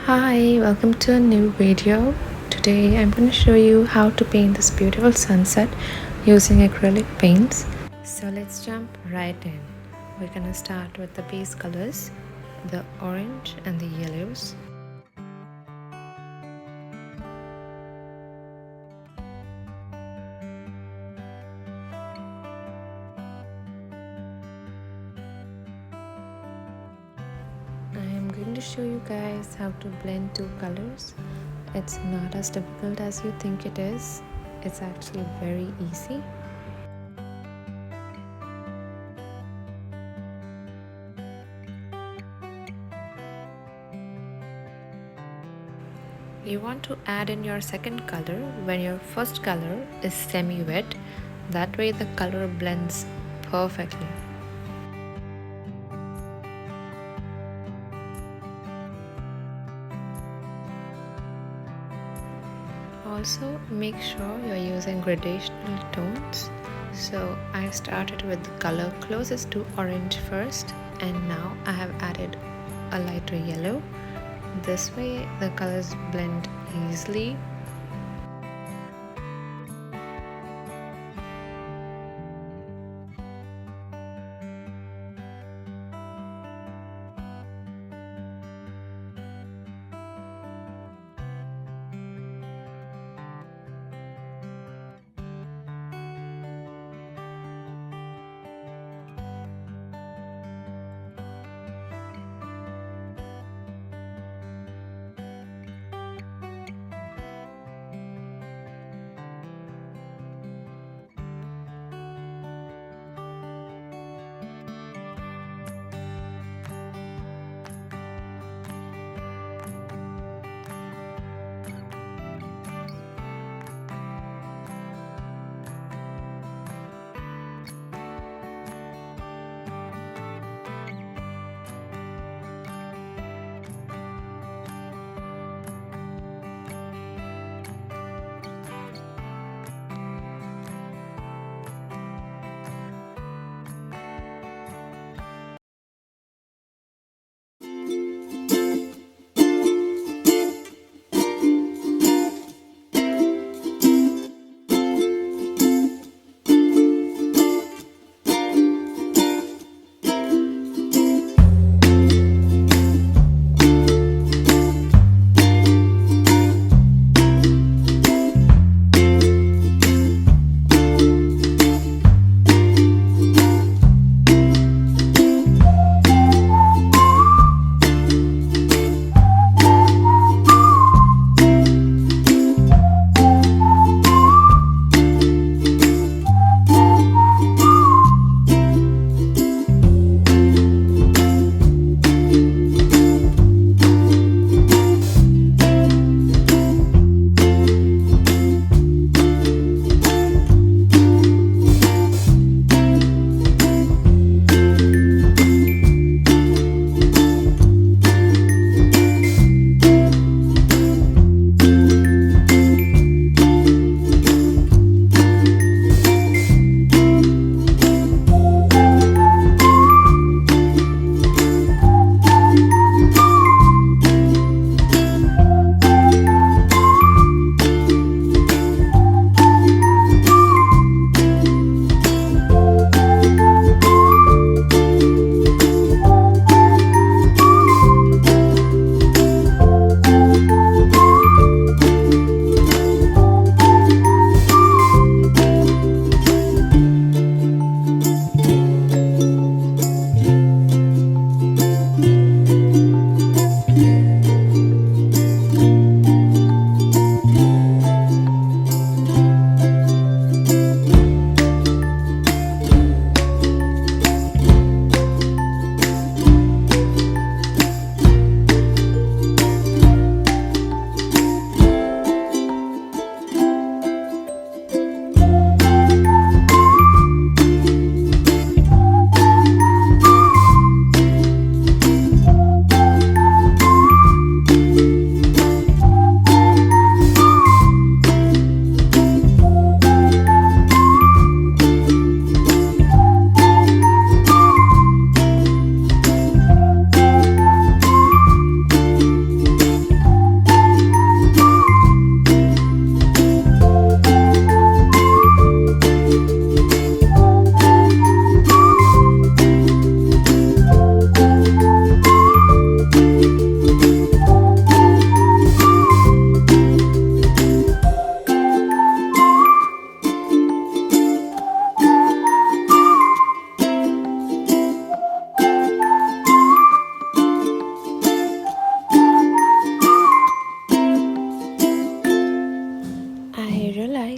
Hi, welcome to a new video. Today I'm going to show you how to paint this beautiful sunset using acrylic paints. So let's jump right in. We're going to start with the base colors, the orange and the yellows. I am going to show you guys how to blend two colors. It's not as difficult as you think it is. It's actually very easy. You want to add in your second color when your first color is semi-wet. That way the color blends perfectly. Also, make sure you're using gradational tones. So I started with the color closest to orange first, and now I have added a lighter yellow. This way the colors blend easily.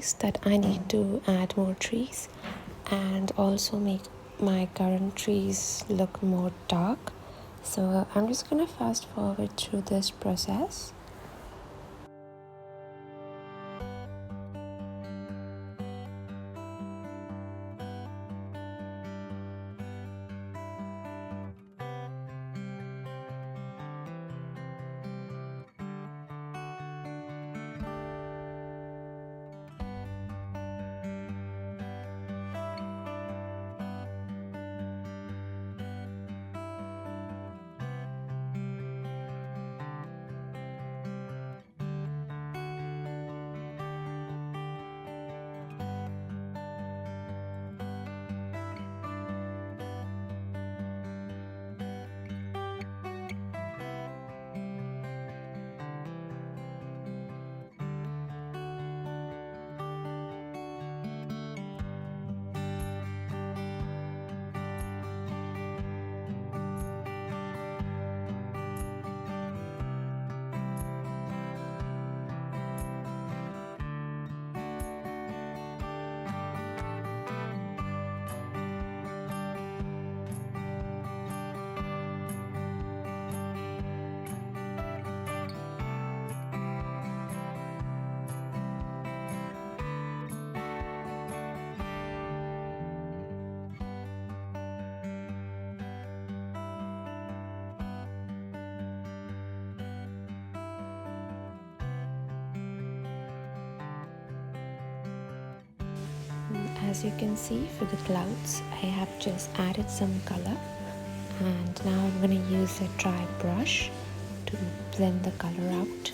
realized that I need to add more trees and also make my current trees look more dark. So I'm just gonna fast forward through this process. As you can see, for the clouds, I have just added some color, and now I'm going to use a dry brush to blend the color out.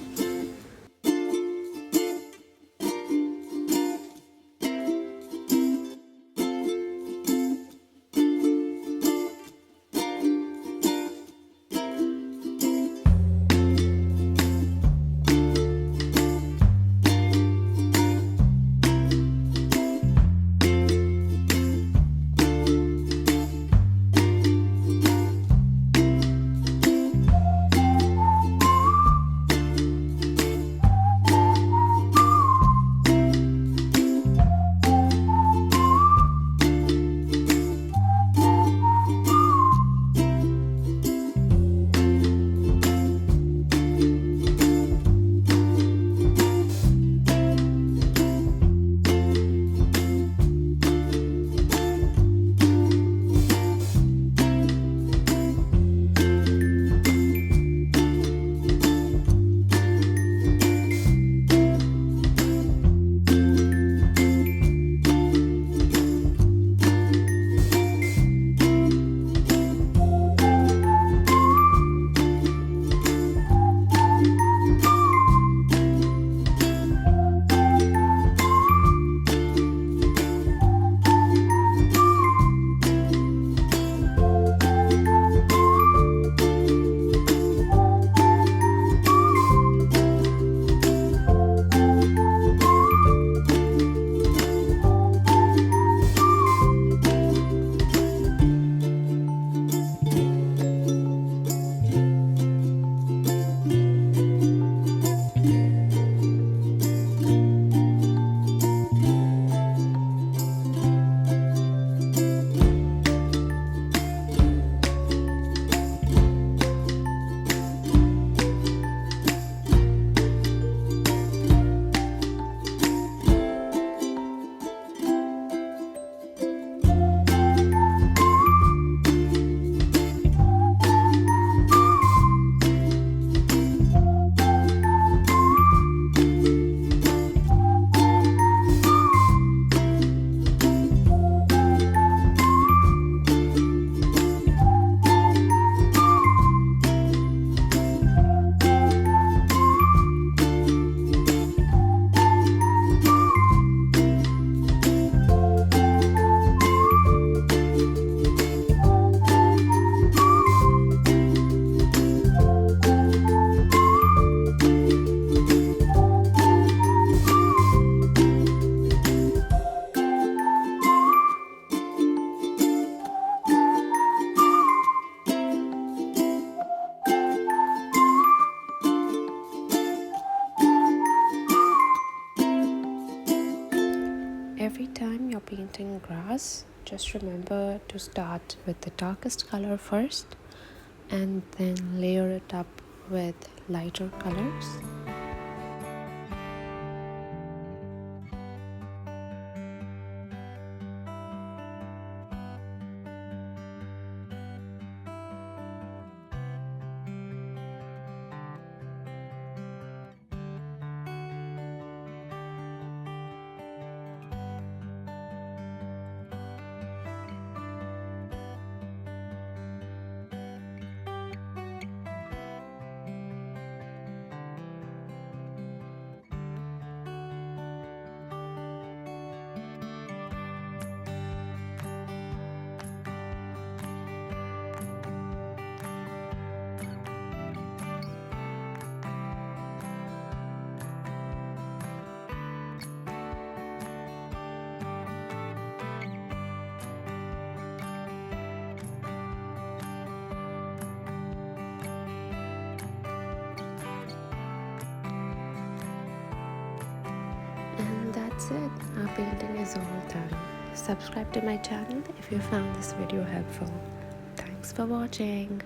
painting grass, just remember to start with the darkest color first and then layer it up with lighter colors. And that's it, our painting is all done. Subscribe to my channel if you found this video helpful. Thanks for watching.